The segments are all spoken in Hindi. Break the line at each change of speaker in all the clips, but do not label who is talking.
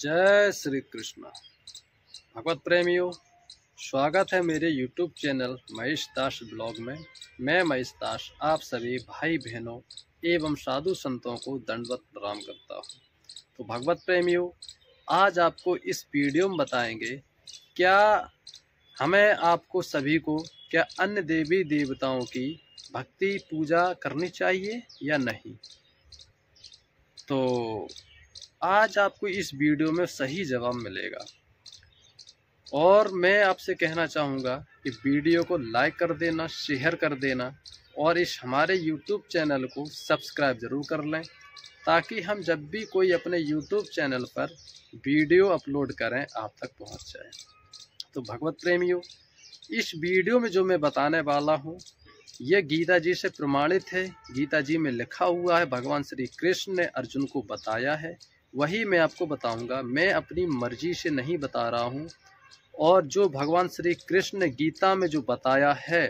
जय श्री कृष्ण। भगवत प्रेमियों, स्वागत है मेरे YouTube चैनल महेश दास ब्लॉग में। मैं महेश दास आप सभी भाई बहनों एवं साधु संतों को दंडवत प्रणाम करता हूँ। तो भगवत प्रेमियों, आज आपको इस वीडियो में बताएंगे क्या हमें आपको सभी को क्या अन्य देवी देवताओं की भक्ति पूजा करनी चाहिए या नहीं। तो आज आपको इस वीडियो में सही जवाब मिलेगा और मैं आपसे कहना चाहूँगा कि वीडियो को लाइक कर देना, शेयर कर देना और इस हमारे YouTube चैनल को सब्सक्राइब ज़रूर कर लें, ताकि हम जब भी कोई अपने YouTube चैनल पर वीडियो अपलोड करें आप तक पहुँच जाए। तो भगवत प्रेमियों, इस वीडियो में जो मैं बताने वाला हूँ ये गीता जी से प्रमाणित है। गीता जी में लिखा हुआ है, भगवान श्री कृष्ण ने अर्जुन को बताया है, वही मैं आपको बताऊंगा। मैं अपनी मर्जी से नहीं बता रहा हूं और जो भगवान श्री कृष्ण ने गीता में जो बताया है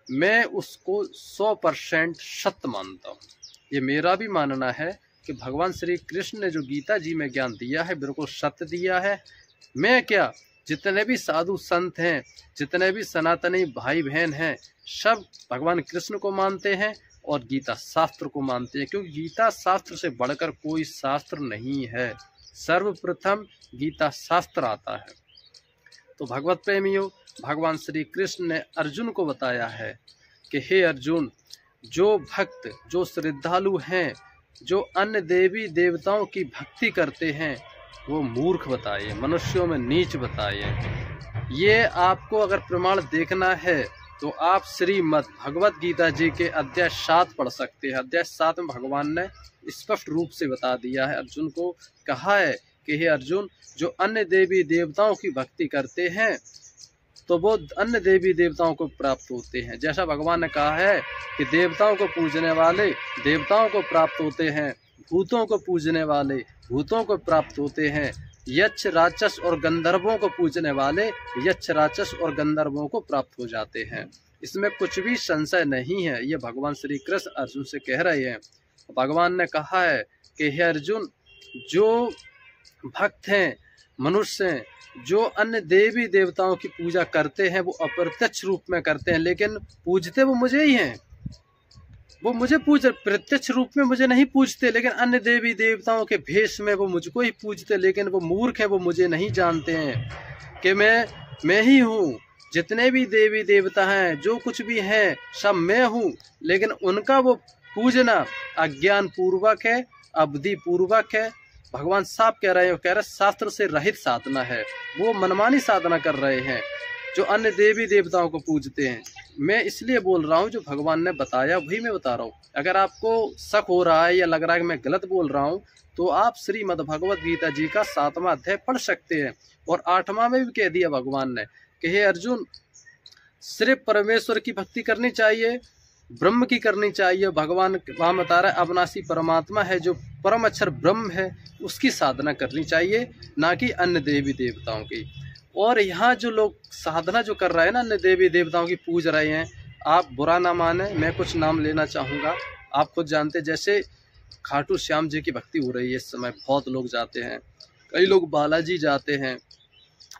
मैं उसको 100% सत्य मानता हूं। ये मेरा भी मानना है कि भगवान श्री कृष्ण ने जो गीता जी में ज्ञान दिया है बिल्कुल सत्य दिया है। मैं क्या, जितने भी साधु संत हैं, जितने भी सनातनी भाई बहन हैं, सब भगवान कृष्ण को मानते हैं और गीता शास्त्र को मानते हैं, क्योंकि गीता शास्त्र से बढ़कर कोई शास्त्र नहीं है। सर्वप्रथम गीता शास्त्र आता है। तो भगवत प्रेमियों, भगवान श्री कृष्ण ने अर्जुन को बताया है कि हे अर्जुन, जो भक्त, जो श्रद्धालु हैं, जो अन्य देवी देवताओं की भक्ति करते हैं वो मूर्ख बताइए, मनुष्यों में नीच बताइए। ये आपको अगर प्रमाण देखना है तो आप श्रीमद् भगवत गीता जी के अध्याय 7 पढ़ सकते हैं। अध्याय 7 में भगवान ने स्पष्ट रूप से बता दिया है, अर्जुन को कहा है कि हे अर्जुन, जो अन्य देवी देवताओं की भक्ति करते हैं तो वो अन्य देवी देवताओं को प्राप्त होते हैं। जैसा भगवान ने कहा है कि देवताओं को पूजने वाले देवताओं को प्राप्त होते हैं, भूतों को पूजने वाले भूतों को प्राप्त होते हैं, यक्ष राक्षस और गंधर्वों को पूजने वाले यक्ष राक्षस और गंधर्वों को प्राप्त हो जाते हैं। इसमें कुछ भी संशय नहीं है। ये भगवान श्री कृष्ण अर्जुन से कह रहे हैं। भगवान ने कहा है कि हे अर्जुन, जो भक्त हैं, मनुष्य हैं, जो अन्य देवी देवताओं की पूजा करते हैं वो अप्रत्यक्ष रूप में करते हैं, लेकिन पूजते वो मुझे ही हैं। वो मुझे पूज, प्रत्यक्ष रूप में मुझे नहीं पूजते, लेकिन अन्य देवी देवताओं के भेष में वो मुझको ही पूजते। लेकिन वो मूर्ख है, वो मुझे नहीं जानते हैं कि मैं ही हूँ। जितने भी देवी देवता हैं, जो कुछ भी हैं, सब मैं हूँ, लेकिन उनका वो पूजना अज्ञान पूर्वक है, अवधि पूर्वक है। भगवान साफ कह रहे हैं, कह रहे शास्त्र से रहित साधना है। वो मनमानी साधना कर रहे हैं जो अन्य देवी देवताओं को पूजते हैं। मैं इसलिए बोल रहा हूँ जो भगवान ने बताया वही मैं बता रहा हूँ। अगर आपको शक हो रहा है या लग रहा है कि मैं गलत बोल रहा हूँ तो आप श्रीमद् भगवत गीता जी का 7वां अध्याय पढ़ सकते हैं। और 8वां में भी कह दिया भगवान ने कि हे अर्जुन, सिर्फ परमेश्वर की भक्ति करनी चाहिए, ब्रह्म की करनी चाहिए। भगवान वहाँ बता रहा है अविनाशी परमात्मा है जो परम अक्षर ब्रह्म है, उसकी साधना करनी चाहिए, ना कि अन्य देवी देवताओं की। और यहाँ जो लोग साधना जो कर रहे हैं ना, अन्य देवी देवताओं की पूज रहे हैं, आप बुरा ना माने, मैं कुछ नाम लेना चाहूँगा, आप खुद जानते। जैसे खाटू श्याम जी की भक्ति हो रही है इस समय, बहुत लोग जाते हैं, कई लोग बालाजी जाते हैं,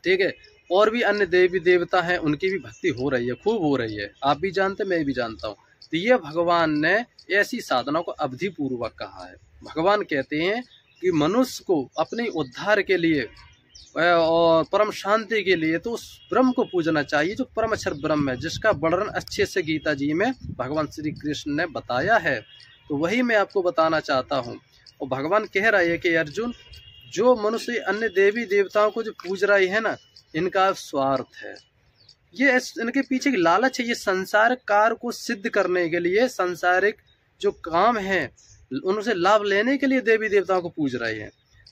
ठीक है, और भी अन्य देवी देवता हैं, उनकी भी भक्ति हो रही है, खूब हो रही है। आप भी जानते, मैं भी जानता हूँ। तो ये भगवान ने ऐसी साधना को अवधि पूर्वक कहा है। भगवान कहते हैं कि मनुष्य को अपने उद्धार के लिए और परम शांति के लिए तो उस ब्रह्म को पूजना चाहिए जो परम अक्षर ब्रह्म है, जिसका वर्णन अच्छे से गीता जी में भगवान श्री कृष्ण ने बताया है। तो वही मैं आपको बताना चाहता हूँ। और भगवान कह रहे हैं कि अर्जुन, जो मनुष्य अन्य देवी देवताओं को जो पूज रहे हैं ना, इनका स्वार्थ है, ये इनके पीछे की लालच है। ये संसार कार्य को सिद्ध करने के लिए, संसारिक जो काम है उनसे लाभ लेने के लिए देवी देवताओं को पूज रहे हैं।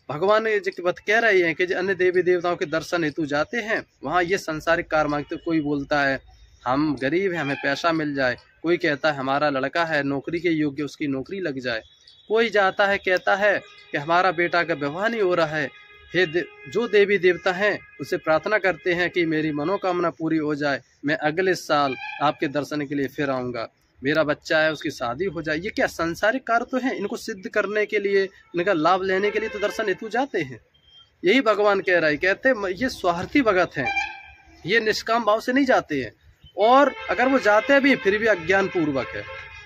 भगवान ने जो बात कह रहे हैं कि जो अन्य देवी देवताओं के दर्शन हेतु जाते हैं, वहाँ ये संसारिक कार्य मांगते। कोई बोलता है हम गरीब हैं, हमें पैसा मिल जाए, कोई कहता है हमारा लड़का है नौकरी के योग्य, उसकी नौकरी लग जाए, कोई जाता है कहता है कि हमारा बेटा का विवाह नहीं हो रहा है। हे जो देवी देवता हैं उनसे प्रार्थना करते हैं कि मेरी मनोकामना पूरी हो जाए, मैं अगले साल आपके दर्शन के लिए फिर आऊँगा, मेरा बच्चा है उसकी शादी हो जाए। ये क्या संसारिक कार्य तो है, इनको सिद्ध करने के लिए, इनका लाभ लेने के लिए तो दर्शन हेतु जाते हैं। यही भगवान कह रहा है, कहते ये स्वार्थी भगत हैं, ये निष्काम भाव से नहीं जाते हैं, और अगर वो जाते भी फिर भी अज्ञान पूर्वक है।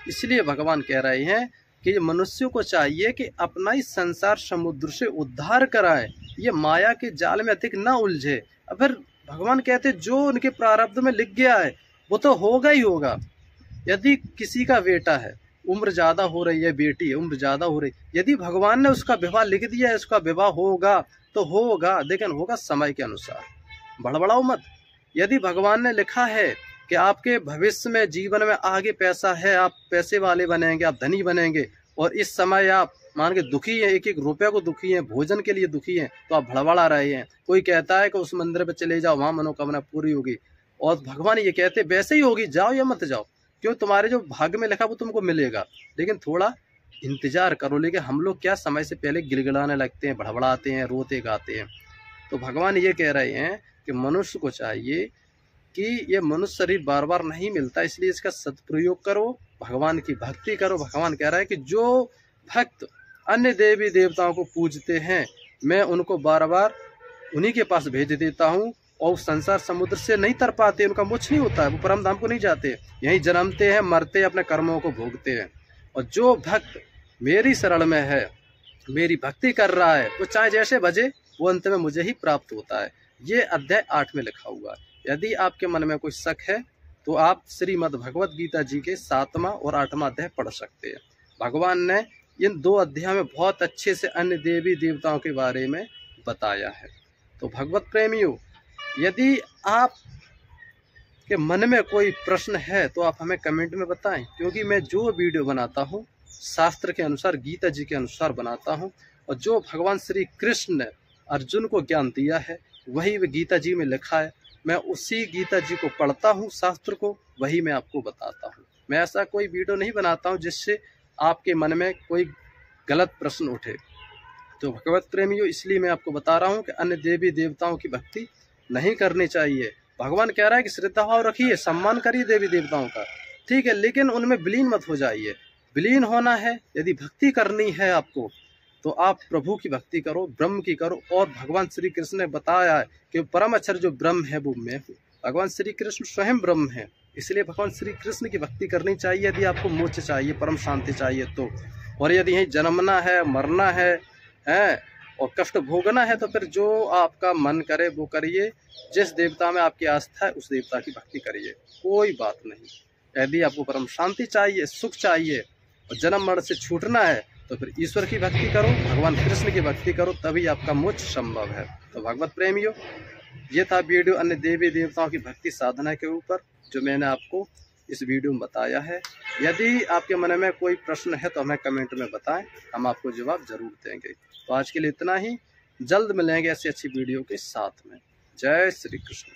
इसलिए भगवान कह रहे हैं कि ये मनुष्यों को चाहिए कि अपना ही संसार समुद्र से उद्धार कराए, ये माया के जाल में अधिक ना उलझे। अगर भगवान कहते जो उनके प्रारब्ध में लिख गया है वो तो होगा ही होगा। यदि किसी का बेटा है, उम्र ज़्यादा हो रही है, बेटी है, उम्र ज़्यादा हो रही, यदि भगवान ने उसका विवाह लिख दिया है, उसका विवाह होगा तो होगा, लेकिन होगा समय के अनुसार, बड़बड़ाओ मत। यदि भगवान ने लिखा है कि आपके भविष्य में जीवन में आगे पैसा है, आप पैसे वाले बनेंगे, आप धनी बनेंगे, और इस समय आप मान के दुखी हैं, एक एक रुपये को दुखी हैं, भोजन के लिए दुखी हैं, तो आप भड़बड़ा रहे हैं। कोई कहता है कि उस मंदिर पे चले जाओ, वहाँ मनोकामना पूरी होगी, और भगवान ये कहते वैसे ही होगी, जाओ या मत जाओ, क्यों तुम्हारे जो भाग्य में लिखा वो तुमको मिलेगा, लेकिन थोड़ा इंतजार करो। लेकिन हम लोग क्या समय से पहले गिड़गिड़ाने लगते हैं, भड़बड़ाते हैं, रोते गाते हैं। तो भगवान ये कह रहे हैं कि मनुष्य को चाहिए कि ये मनुष्य शरीर बार बार नहीं मिलता, इसलिए इसका सदप्रयोग करो, भगवान की भक्ति करो। भगवान कह रहा है कि जो भक्त अन्य देवी देवताओं को पूजते हैं, मैं उनको बार बार उन्हीं के पास भेज देता हूँ, और वो संसार समुद्र से नहीं तर पाते, उनका मोक्ष नहीं होता है, वो परम धाम को नहीं जाते, यहीं जन्मते हैं, मरते हैं, अपने कर्मों को भोगते हैं। और जो भक्त मेरी शरण में है, मेरी भक्ति कर रहा है, वो चाहे जैसे भजे, वो अंत में मुझे ही प्राप्त होता है। ये अध्याय 8 में लिखा हुआ है। यदि आपके मन में कोई शक है तो आप श्रीमद् भगवत गीता जी के 7वां और 8वां अध्याय पढ़ सकते हैं। भगवान ने इन 2 अध्याय में बहुत अच्छे से अन्य देवी देवताओं के बारे में बताया है। तो भगवत प्रेमियों, यदि आप के मन में कोई प्रश्न है तो आप हमें कमेंट में बताएं, क्योंकि मैं जो वीडियो बनाता हूँ शास्त्र के अनुसार, गीता जी के अनुसार बनाता हूँ, और जो भगवान श्री कृष्ण ने अर्जुन को ज्ञान दिया है वही गीता जी में लिखा है। मैं उसी गीता जी को पढ़ता हूँ, शास्त्र को, वही मैं आपको बताता हूँ। मैं ऐसा कोई वीडियो नहीं बनाता हूँ जिससे आपके मन में कोई गलत प्रश्न उठे। तो भगवत प्रेमियों, इसलिए मैं आपको बता रहा हूँ कि अन्य देवी देवताओं की भक्ति नहीं करनी चाहिए। भगवान कह रहा है कि श्रद्धा भाव रखिए, सम्मान करिए देवी देवताओं का, ठीक है, लेकिन उनमें विलीन मत हो जाइए। विलीन होना है, यदि भक्ति करनी है आपको, तो आप प्रभु की भक्ति करो, ब्रह्म की करो। और भगवान श्री कृष्ण ने बताया है कि परम अक्षर जो ब्रह्म है वो मैं हूँ। भगवान श्री कृष्ण स्वयं ब्रह्म है, इसलिए भगवान श्री कृष्ण की भक्ति करनी चाहिए यदि आपको मोक्ष चाहिए, परम शांति चाहिए तो। और यदि यहीं जन्मना है, मरना है और कष्ट भोगना है, तो फिर जो आपका मन करे वो करिए। जिस देवता में आपकी आस्था है उस देवता की भक्ति करिए, कोई बात नहीं। यदि आपको परम शांति चाहिए, सुख चाहिए, और जन्म मरण से छूटना है, तो फिर ईश्वर की भक्ति करो, भगवान कृष्ण की भक्ति करो, तभी आपका मोक्ष संभव है। तो भगवत प्रेमियों, ये था वीडियो अन्य देवी देवताओं की भक्ति साधना के ऊपर, जो मैंने आपको इस वीडियो में बताया है। यदि आपके मन में कोई प्रश्न है तो हमें कमेंट में बताएं, हम आपको जवाब जरूर देंगे। तो आज के लिए इतना ही, जल्द मिलेंगे ऐसी अच्छी वीडियो के साथ में। जय श्री कृष्ण।